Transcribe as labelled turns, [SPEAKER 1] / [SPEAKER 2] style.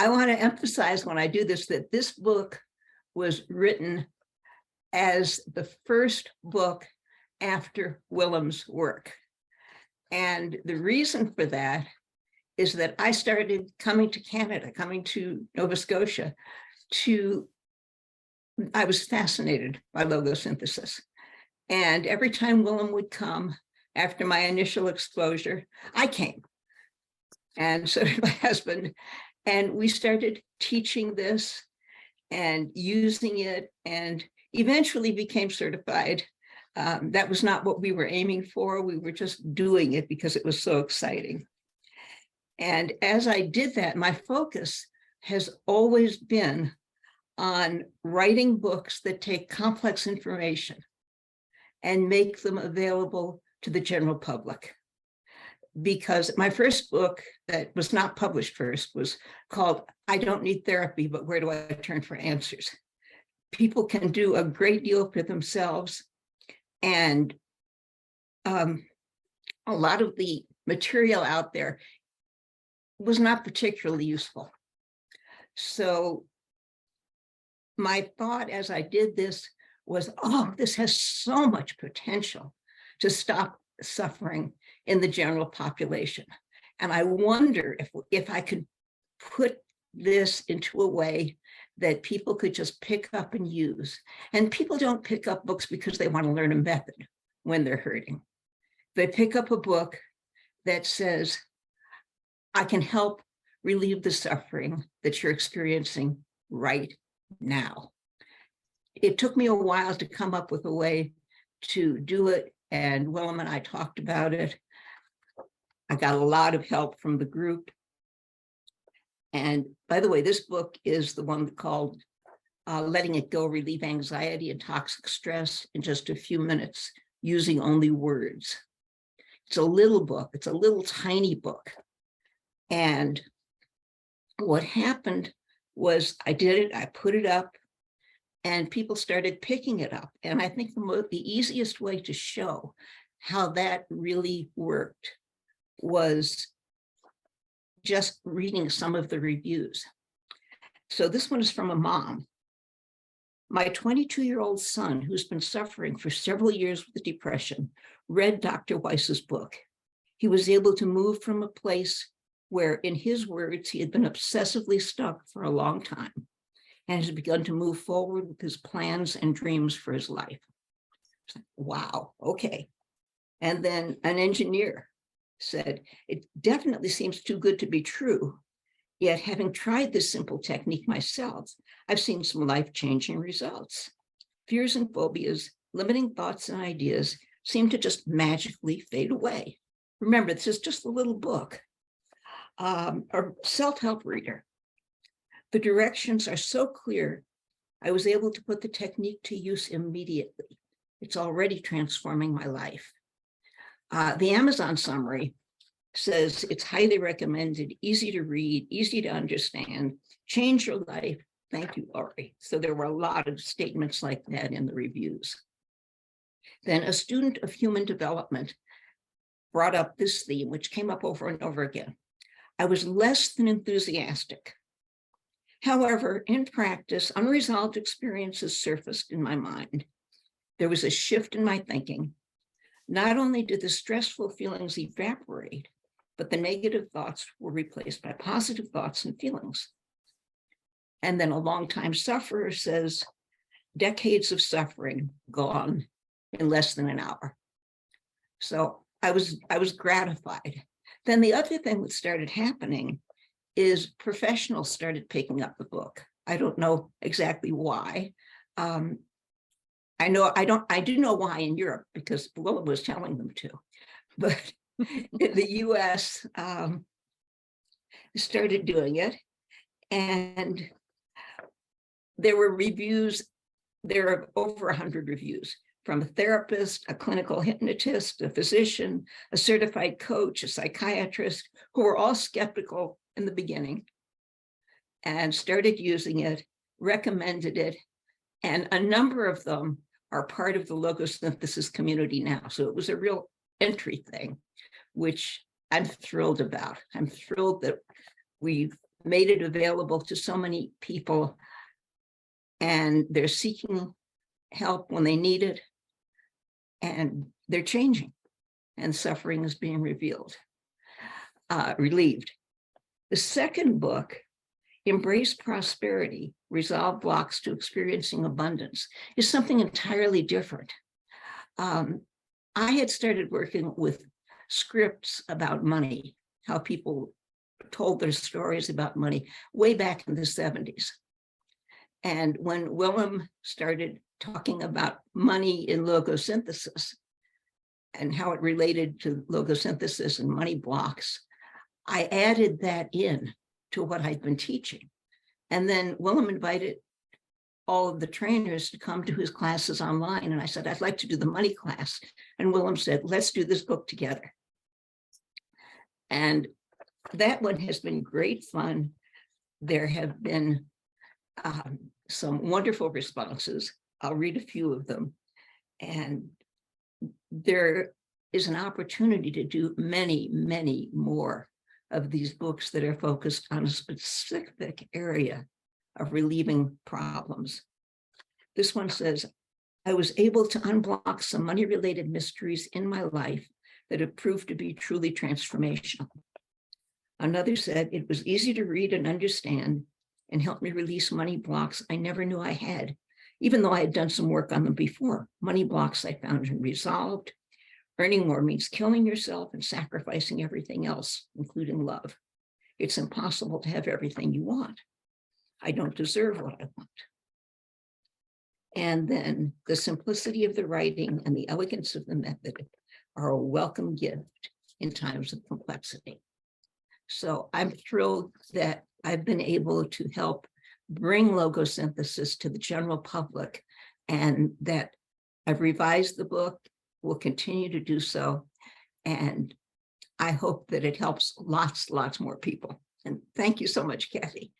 [SPEAKER 1] I want to emphasize when I do this that this book was written as the first book after Willem's work. And the reason for that is that I started coming to Canada, coming to Nova Scotia I was fascinated by logosynthesis. And every time Willem would come after my initial exposure, I came. And so did my husband. And we started teaching this and using it and eventually became certified. That was not what we were aiming for. We were just doing it because it was so exciting. And as I did that, my focus has always been on writing books that take complex information and make them available to the general public. Because my first book that was not published first was called I Don't Need Therapy, but Where Do I Turn for Answers? People can do a great deal for themselves. And a lot of the material out there was not particularly useful. So my thought as I did this was, oh, this has so much potential to stop suffering in the general population. And I wonder if I could put this into a way that people could just pick up and use. And people don't pick up books because they want to learn a method when they're hurting. They pick up a book that says, I can help relieve the suffering that you're experiencing right now. It took me a while to come up with a way to do it, and Willem and I talked about it. I got a lot of help from the group. And by the way, this book is the one called Letting It Go, Relieve Anxiety and Toxic Stress in Just a Few Minutes, Using Only Words. It's a little book. It's a little tiny book. And what happened was I did it, I put it up, and people started picking it up. And I think the easiest way to show how that really worked was just reading some of the reviews. So this one is from a mom. My 22-year-old son, who's been suffering for several years with depression, read Dr. Weiss's book. He was able to move from a place where, in his words, he had been obsessively stuck for a long time and has begun to move forward with his plans and dreams for his life. It's like, wow, okay. And then an engineer said, it definitely seems too good to be true. Yet, having tried this simple technique myself, I've seen some life-changing results. Fears and phobias, limiting thoughts and ideas seem to just magically fade away. Remember, this is just a little book. A self-help reader. The directions are so clear, I was able to put the technique to use immediately. It's already transforming my life. The Amazon summary says it's highly recommended, easy to read, easy to understand, change your life. Thank you, Laurie. So there were a lot of statements like that in the reviews. Then a student of human development brought up this theme, which came up over and over again. I was less than enthusiastic. However, in practice, unresolved experiences surfaced in my mind. There was a shift in my thinking. Not only did the stressful feelings evaporate, but the negative thoughts were replaced by positive thoughts and feelings. And then a longtime sufferer says, decades of suffering gone in less than an hour. So I was gratified. Then the other thing that started happening is professionals started picking up the book. I don't know exactly why. I do know why in Europe, because Willem was telling them to, but in the US started doing it. And there were reviews, there are over 100 reviews from a therapist, a clinical hypnotist, a physician, a certified coach, a psychiatrist, who were all skeptical in the beginning and started using it, recommended it, and a number of them are part of the logosynthesis community now. So it was a real entry thing, which I'm thrilled about. I'm thrilled that we've made it available to so many people, and they're seeking help when they need it, and they're changing, and suffering is being relieved. The second book, Embrace Prosperity, Resolve Blocks to Experiencing Abundance, is something entirely different. I had started working with scripts about money, how people told their stories about money way back in the 70s. And when Willem started talking about money in logosynthesis and how it related to logosynthesis and money blocks, I added that in to what I'd been teaching. And then Willem invited all of the trainers to come to his classes online. And I said, I'd like to do the money class. And Willem said, let's do this book together. And that one has been great fun. There have been some wonderful responses. I'll read a few of them. And there is an opportunity to do many, many more of these books that are focused on a specific area of relieving problems. This one says, I was able to unblock some money-related mysteries in my life that have proved to be truly transformational. Another said, it was easy to read and understand and helped me release money blocks I never knew I had, even though I had done some work on them before. Money blocks I found and resolved. Earning more means killing yourself and sacrificing everything else, including love. It's impossible to have everything you want. I don't deserve what I want. And then the simplicity of the writing and the elegance of the method are a welcome gift in times of complexity. So I'm thrilled that I've been able to help bring logosynthesis to the general public, and that I've revised the book, will continue to do so. And I hope that it helps lots more people. And thank you so much, Kathy.